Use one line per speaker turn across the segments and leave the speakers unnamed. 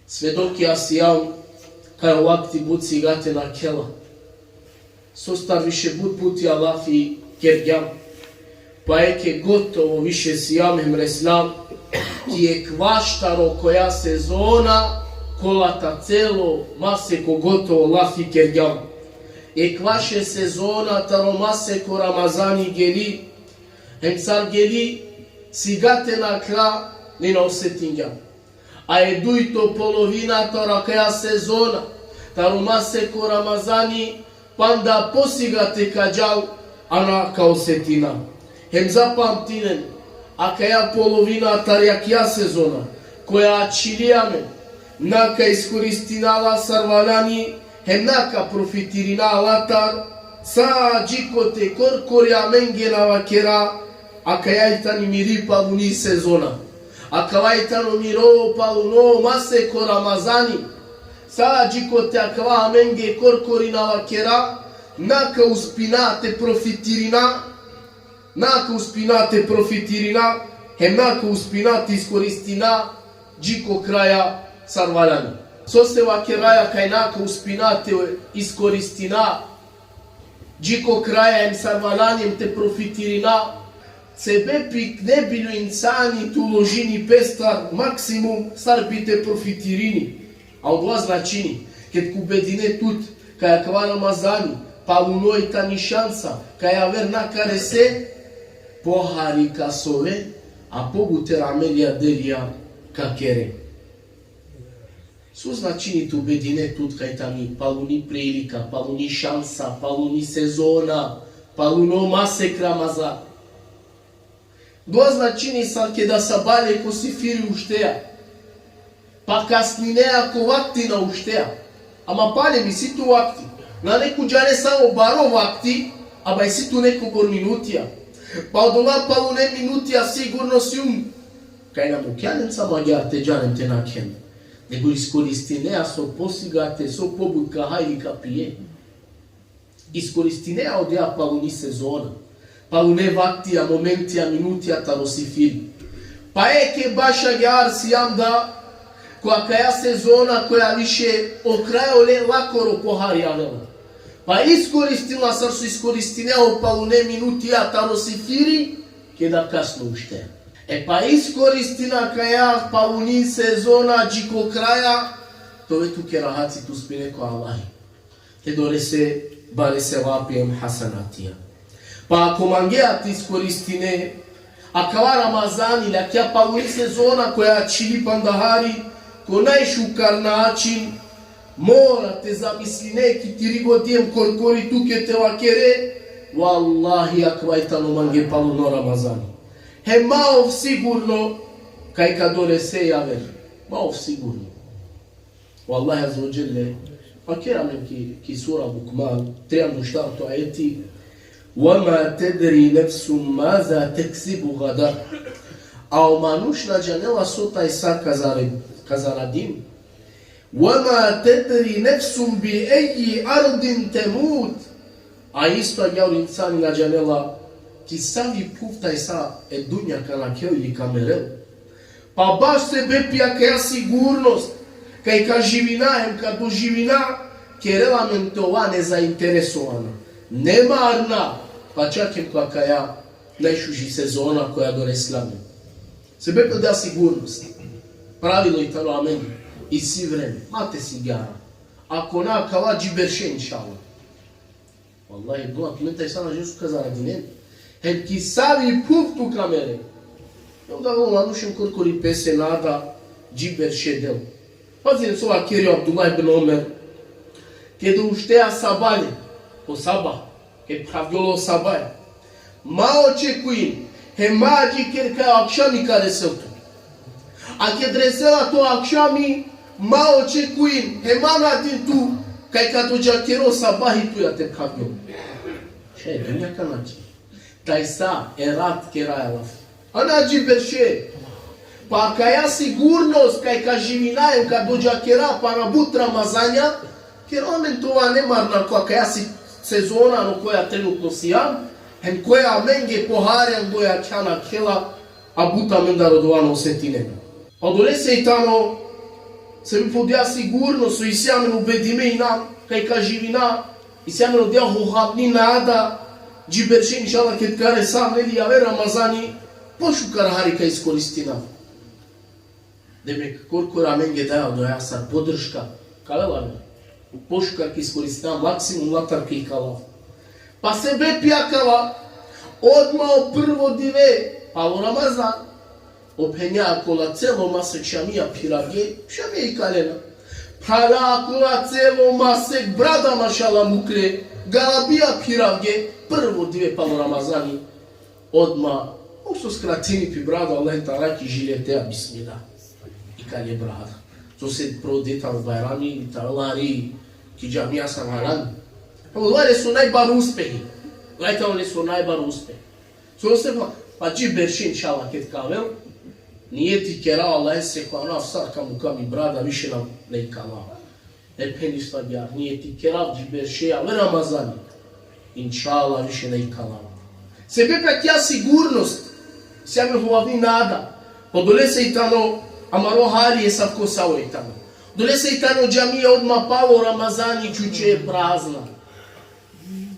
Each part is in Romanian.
Svedoki ja sijam kaj ovakti bud sigate na kela. Sostar više bud puti Allafi kergjam. Pa eke gotovo više sijam mreslam. Ti je kvaštaro koja sezona kolata celo mase ko gotovo Allafi kergjam. E kvaše sezona taro mase ko Ramazani geli. Hem car geli sigate na kra ni na osetingjam. A je dujto polovina tora kaja sezona, taro mase ko Ramazani, panda posigate kađal, ana kao setina. Hem zapamtinen, a kaja polovina tarjakja sezona, koja čilijame, naka iskoristinala sarvalani, hem naka profitirina latar, sa džikote korkorja mengenava kera, a kaja itani miri paluni sezona. A kavaitano miro paluno mase ko Ramazani. Sada džikote a kava menge korkorina vakera. Naka uspinate profitirina. Hem naka uspinate iskoristina džiko kraja sarvaljani. So se vakeraja kaj naka uspinate iskoristina džiko kraja hem sarvaljanjem te profitirina. Sebe pik ne bilju insani tu ložini pestar maksimum sarbite profitirini. A u dva značini, kad kubedine tut, kaja kva Ramazani, pa lunoj ta ni šansa, kaja ver nakare se, pohari kasove, a poguter amelija delija kakere. Su značini tu bedine tut, kaj ta ni paluni prilika, paluni šansa, paluni sezona, paluno masek Ramazan. Dva značini sam da sabalje ko si firi ušteja. Pa kasnineja ko vakti na ušteja. Ama pale mi si tu vakti. Na neku džane samo baro vakti, a baj si tu neko gor minutija. Pa odola palu ne minutija sigurno si kaj nam ukjanem samo agjarte džanem te nakjen. Nego iskoristineja so posigate, so pobudka hajli kapije. Iskoristineja odja palu ni sezona. Pa u ne vaktija, momentija, minutija taro si film. Pa eke baš agjar sijam da koja sezona koja više okrajole lakoro poharijavela. Pa iskoristila sam su iskoristineo pa u ne minutija taro si firi, keda kasno ušte. Pa iskoristila kaja pa u ni sezona džiko kraja, to je tu kerahaci tu spineko Allahi. Kedore se, bare se vapijem hasanatija. Pa ako mangeat iskoristine, a kava Ramazani, lakja pa u sezona koja čili pandahari, ko najšukar način, morate zamisli neki 3 godijem korkori tukete vakere, wallahi akvajtano mange paluno Ramazani. He maov sigurno, kaj kad dole se javer, maov sigurno. Wallahi azzawajal, fakira men ki sura bukmal, trebno šta to ajeti, وَمَا تَدْرِي نَفْسٌ مَاذَا تَكْسِبُ غَدَرْ. A omanušna džanela sotaj sa kazaradim. وَمَا تَدْرِي نَفْسٌ بِأَيِّ أَرْضٍ تَمُوتْ. A isto agjaur insani na džanela ki savi puftaj sa dunja kana keo ili kamerel. Pa baš se bepija kaja sigurnost, kaj ka živinajem, ka doživina, kerela mentova nezainteresovana, nemarna, pa čak je kaja najšuži sezona koja do reslame. Se bepija da sigurnost. Pravilo i talo amen. I si vreme. Mate sigara. Ako na kava džiberše inšala. Wallahi, dola, pimentaj sana žesu kazara dinen. Hem ki savi puftu kamere. Eu da vă anușim curcuri pese nada džiber šedel. Pazim sova Kirio Abdullah ibn Omer. Kada ušteja sabanje, o sabah, kad pravdjolo sabaj, ma očekujem, he mađi ker kaj akšami kare se tu. A kad resela to akšami, ma očekujem, he manatin tu, kaj kad ođa kero sabah i tu ja te pravdjolo. Še je dunja kanači. Taj sa erat keraja laf. Ana džiber še. Pa kaja sigurnost, kaj ka živinajem, kad ođa kera pa na but Ramazanja, ker omen tova nemarna koja si sezona no koja trenutno sijam, hem koja menge poharjan doja kjana kjela, a buta menda rodovano osetinega. Pa dole se i tamo se mi podia sigurno su isiameno bedimena kai kajivina isiameno dia hohabni nada jibershi inshallah ket kare samne li ave ramazani pošu karahari kai iskoristina. Demek korkoramen gedao doja sad podrška kalela poškar ki iskoristina maksimum latar ki kala. Pa se be pjakala odmah prvo dive pa u Ramazan ophenja akola celo masek šamija pirage šamija i kalena. Prala akola celo masek brada mašala mukre galabija pirage prvo dive pa u Ramazani odmah su skratini pi brada Allah ta'ala ki žiletea bismillah i kalje brada. To se prodeta u Bajrami talari ki džamija sam haran. Ovo su najbar uspehi. Gledajte, oni su najbar uspehi. So se pa dži beršin šala ket kavel, nije ti kerao Allah se koja ona sad kam i brada više nam ne ikala. Peni šta bjar, nije ti kerao dži beršin, ali Ramazani. Inšala više ne ikala. Sebe pa tja sigurnost, sjame hovavni nada, pa dole se i tano, amaro harije sad ko sao i tano. Dole se i tano džamija odmah palo Ramazani čuče je prazna.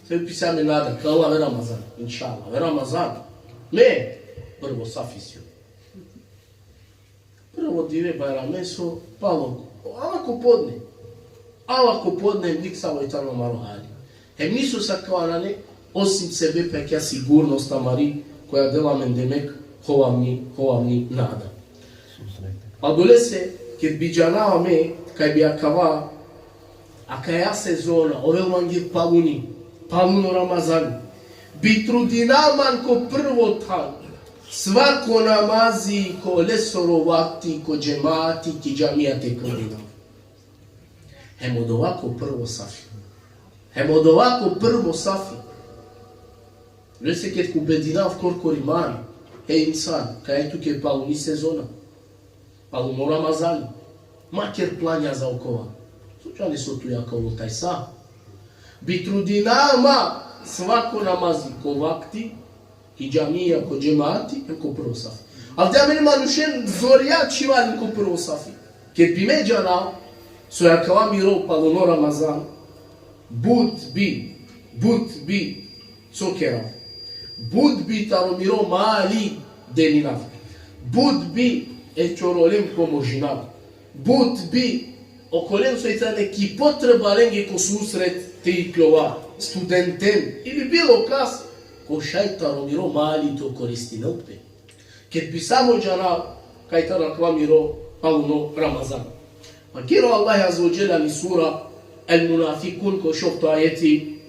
Sve pisame nada, kala ve Ramazan, inšala, ve Ramazan. Me, prvo safisio. Prvo dive Bajrame su palo, alako podne, nik samo i tamo malo hali. Hem nisu sakvanane, osim sebe pekja sigurnost amari, koja dela men demek, hovamni nada. A dole se, kad bi džanao me, kaj bi akava, a kaja sezona, ove mangir paluno Ramazanu, bi trudinaman ko prvo tan, svako namazi, ko lesorovati, ko džemati, ki džamijate kodinam. Hem od ovako prvo safi. Rese ket ku bedinav korkori mani, he insan, kaj tu ke paluni sezona, paluno Ramazani, maker planja za okova. Slučani su tu jaka ovo taj sa. Bi trudinama svako namazi ko vakti, ki džamija, ko džemati, ko prvo safi. Ali da meni manušen zorja čivali ko prvo safi. Ket bi me džanao, so jakava miro paluno Ramazan, bud bi cokerav, bud bi taro miro mali delinav, bud bi čorolem ko možinav, bud bi okolem so i ta neki potreba lenge ko susret triklova, studentem ili bilo kas, ko šajtaro miro mali to koristi na upe. Ket bi samo džanav, kaj taro kva miro paluno Ramazan. Pa kiro Allah azza wa jalla ni sura Al-Munafikun ko šokto ajeti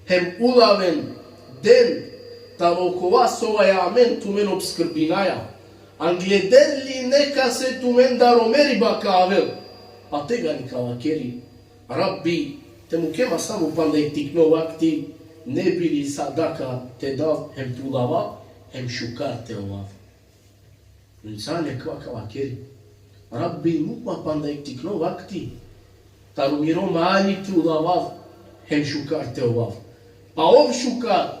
hem ulaven den tarokova sova amen tu men obskrbinaja angleden li neka se tu men daromeri bakavel pa tega ni kavakeri Rabbi te mu kema samo panda i tikno vakti ne bili sadaka te dav hem tulava hem šukar te ovav. Insane kavakeri Rabbi mukma panda i tikno vakti taru miro mali ti ulavav hem šukar te ovav. Pa ov šukar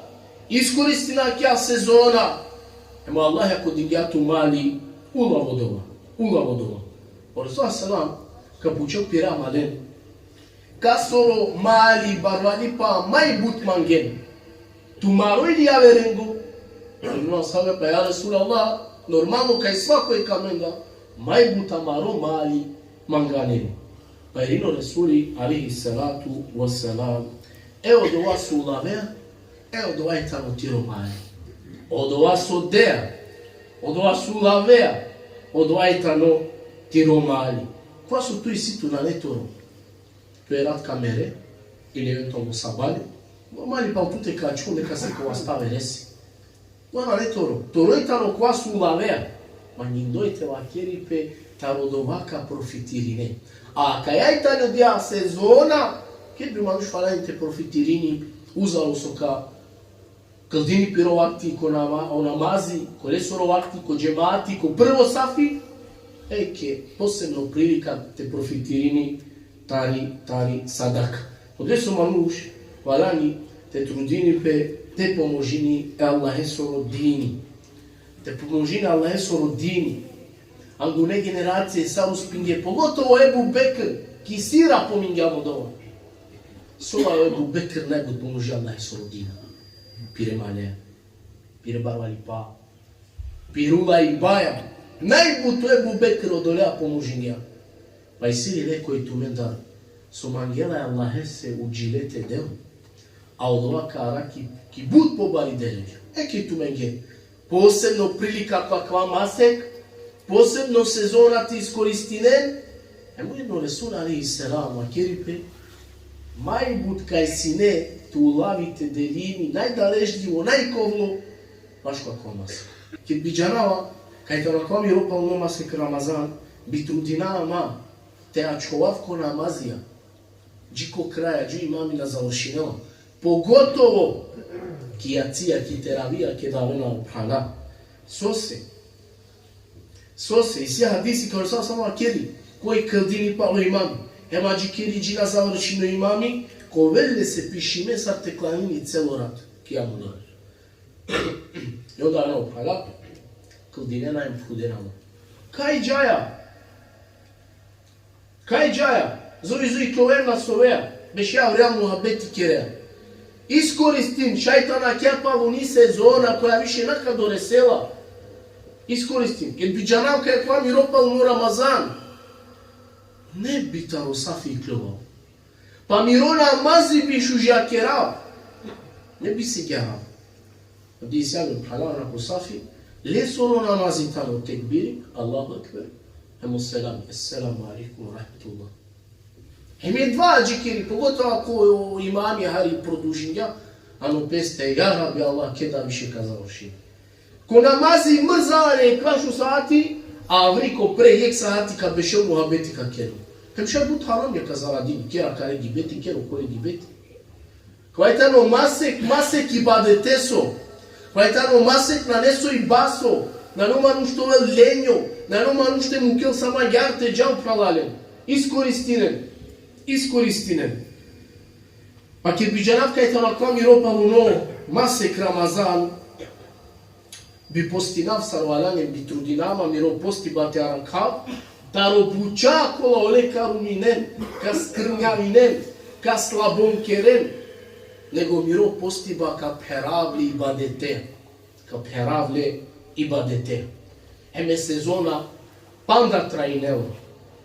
iskoristi na kja sezona ema Allah ako digatu mali ulavodova. Orsa salam kapučak pira malen kasoro mali barvali pa mai but mangen tumaro ili averengo no sabe pa ya Rasulallah normalno kaj svako je kamenda mai but amaro mali manganeno. Pa irino Rasuli alihi salatu wassalam evo do vas ulavea, evo do vai tamo tiro mali. Od vas odea, od vas ulavea, od vai tamo tiro mali. Qua su tu isitu na netoro? Tu erat kamere, ili eventualno sabale, mali pa tute kačun neka se ko vas stave resi. No na netoro, toroi tamo qua su ulavea, ma njindojte vakeri pe tamo do vaka profitirine. A kaj aj ta ljudja sezona, kad bi manuš falajte profitirini, uzalo so ka kaldini pirovakti, ko namazi, ko lesorovakti, ko džemati, ko prvo safi, ke posebno prilika te profitirini tari sadaka. Odre su manuš falani te trudini pe te pomožini Allahe soro dini. Te pomožini Allahe soro dini. Andune generacije sa uspinge, pogotovo Ebu Bekr, ki sira pominja Moldova. Sola Ebu Bekr najbud pomožal najso rodina. Pire Mane, pire Barvalipa, pirula i Baja. Najbud to Ebu Bekr odolea pomožinja. Pa i siri leko i tu mendar. Somangela je Allahe se uđilete deo. A od ovaka araki ki bud pobali delje. Eki tu menge. Posebno prilika kakva masek, posebno sezona ti iskoristinen. Emo jedno Resul alaihi salam, a keripe, maj bud kaj sine tu lavite delini, najdaležljivo, najkovlo, baš kakva masek. Kad bi džanava, kaj te nakva mi ropal no masek Ramazan, bi trudinala ma, te ačkovavko namazija, džiko kraja, džu imami na završinela, pogotovo ki jacija, ki teravija, ki davena uprana. Sose, i sija hadisi kao sam sama kjeri, koji kaldini palo imami, ema dži kjeri džina završino imami, ko velle se pišime sa teklanini celo rat, ki ja mu nare. I onda ona uprana, kaldinena im fudenama. Kaj džaja? Zoi kloverna soveja, beš ja realno habeti kjereja. Iskoristim šajtana kjapalu ni sezona koja više naka do resela. Iskoristim. Kad bi džanavka je kva mi ropal no Ramazan, ne bi taro safi kljovao. Pa mirona mazi bi šužja kerao. Ne bi si gerao. Abdi si javim halal na safi, lesono namazi tano tekbiri, Allahu ekber, hemu selam, assalamu alaikum wa rahmatullah. Hem je dva džikiri, pogotovo ako imam je hari produžinja, ano peste, ja rabi Allah, keda više ka završim. Ko namazi mrzane krašu saati, a vriko pre jek saati kad bešel muhabeti ka kjeru. Hem še but haram je ka zaradini, kjera kare gibeti, kjero kore gibeti. Kvajtano masek ibadete so, kvajtano masek na neso i baso, na noma nušto vel lenjo, na noma nušte mukel sama jarte džav pralalem. Iskoristinen. Pa kad bi džanavka je tanakva mi ropalo no masek Ramazan, bi posti navsarvalanjem, bi trudinama mi ro posti bate arankav, da ro bučakola ole karuminen, ka skrnjavinen, ka slabonkeren, nego mi ro posti ba ka peravle ibadete. Heme sezona panda trajineo,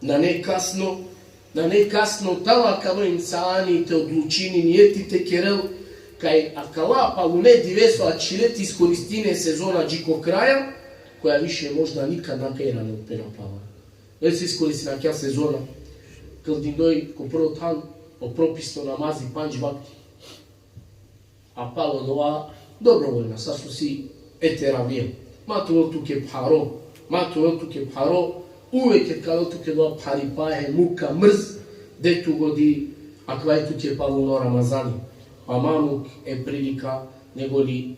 na ne kasno tala kalo insani te odlučini nijetite kerel, kaj akala pa u ne diveso a čileti iskoristine sezona džiko kraja, koja više možda nikad napera ne upenapava. Već se iskoristi na kja sezona, kad dindoj ko prvo tan opropisto namazi panč bakti. A palo doa dobrovoljna, sad su si eteravije. Matu tuke paro, uvek je kada tuke doa paripaje, muka, mrz, de tu godi, a kvaj tuke palo no Ramazani. Pa mamuk je prilika, nego li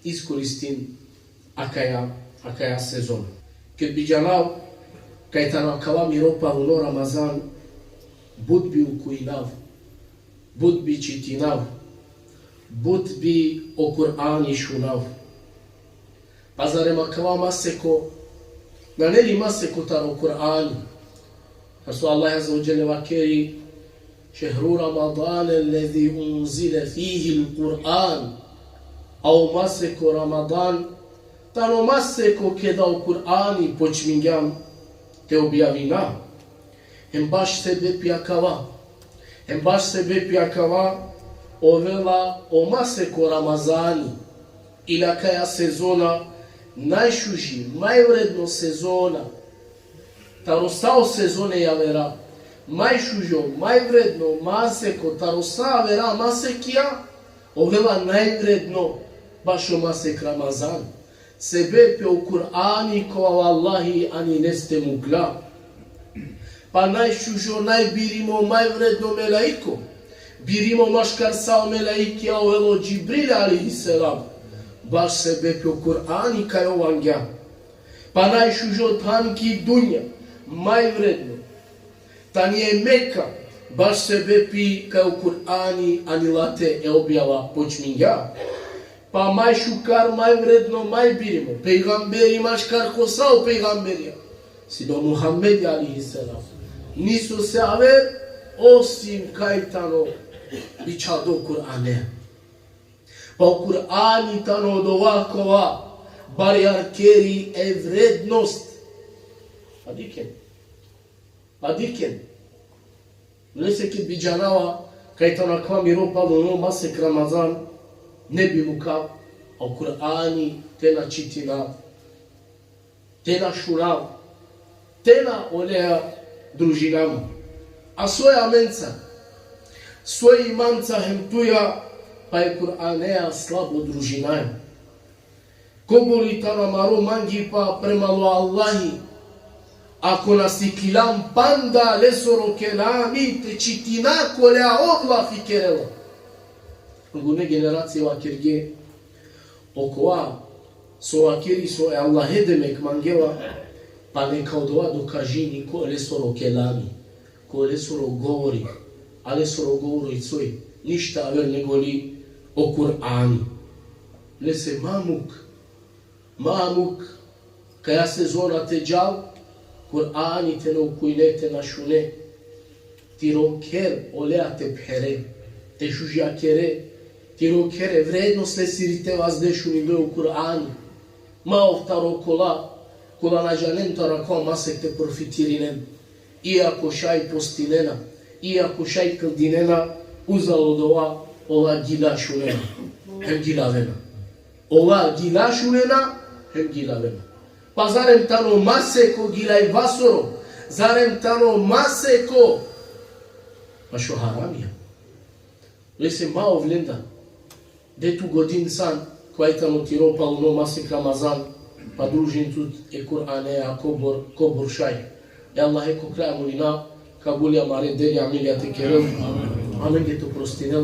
iskoristin akaja sezona. Kad bi džanav, kaj tana kava mi ropalo no Ramazan, bud bi ukujinav, bud bi čitinav, bud bi o Kur'ani šunav. Pa zarema kava maseko, na neli maseko taro Kur'ani. Jer su Allah azza wa jalla vakeri, šehru Ramadan alladhi unzila fihi l-Qur'an, a u maseko Ramadan, tano maseko keda u Kur'ani počminjam te objavina. Hem baš sebe pjakava, ovela o maseko Ramazani, ila kaja sezona, najšuži, majvredno sezona, tarosao sezone javera, majšužo, majvredno maseko, tarosa vera masekija, ovela najvredno, baš o masek Ramazan. Sebe pe u Kur'ani ko Allahi ani neste mugla. Pa najšužo, najbirimo, majvredno melaiko, birimo maškar sao melaikija, ovelo Džibril alaihi salam, baš sebe pe u Kur'ani kaj ovangja. Pa najšužo tanki dunja, majvredno, tan je Meka, baš sebe pi kaj u Kur'ani ani late e objava počminja. pa mai șucar, mai vredno, mai birimo. Pejgamberi mașcar kosau pejgamberia. Sino Muhammed alaihi salam. Nisu se aver osim kaitano bichado Kur'ane. Pa Kur'ani tano dovakova bariarkeri evrednost. Adiken. Nu se kit bijanawa kaitana kwa miropa lono masek Ramazan ne bi muka o Kur'ani tena čitina, tena šurav, tena olea družinama. A svoja menca, svoj imanca hemtuja, pa je Kur'anea slabo družinaja. Koboli tana maro mangi pa premalo Allahi, ako nas ikilam panda lesoro kelami te čitina kolea ogla fikerela. Ngune generacije vakirge okoa so akiri so Allahe demek mangeva pa neka odova dokažini ko lesoro kelami, ko lesoro govori, a lesoro govori coj ništa aver negoli o Kur'ani. Lese mamuk, kaja sezona te džal, Kur'ani te naukujne, te našune, ti roker olea te phere, te šužjakere, ti rokere vrednost le sirite vas dešuni do u Kur'ani. Ma oftaro kola nađanem tarako masek te profitirinem. Iako šaj postinena, iako šaj kildinena, uzalo dova ola gila šunena, hem gila vena. Ola gila šunena, hem gila vena. Pa zarem tano maseko gilaj vasoro, zarem tano maseko, pa šo haramija. Lese mao vlenda, de tu godin san, kvajtano ti ropa uno masek Ramazan, pa družin tut e Kur'anea kobor šaj. E Allah e ko kraja molina, kabulja mare derja milja te kerel, amen ge to prostinel.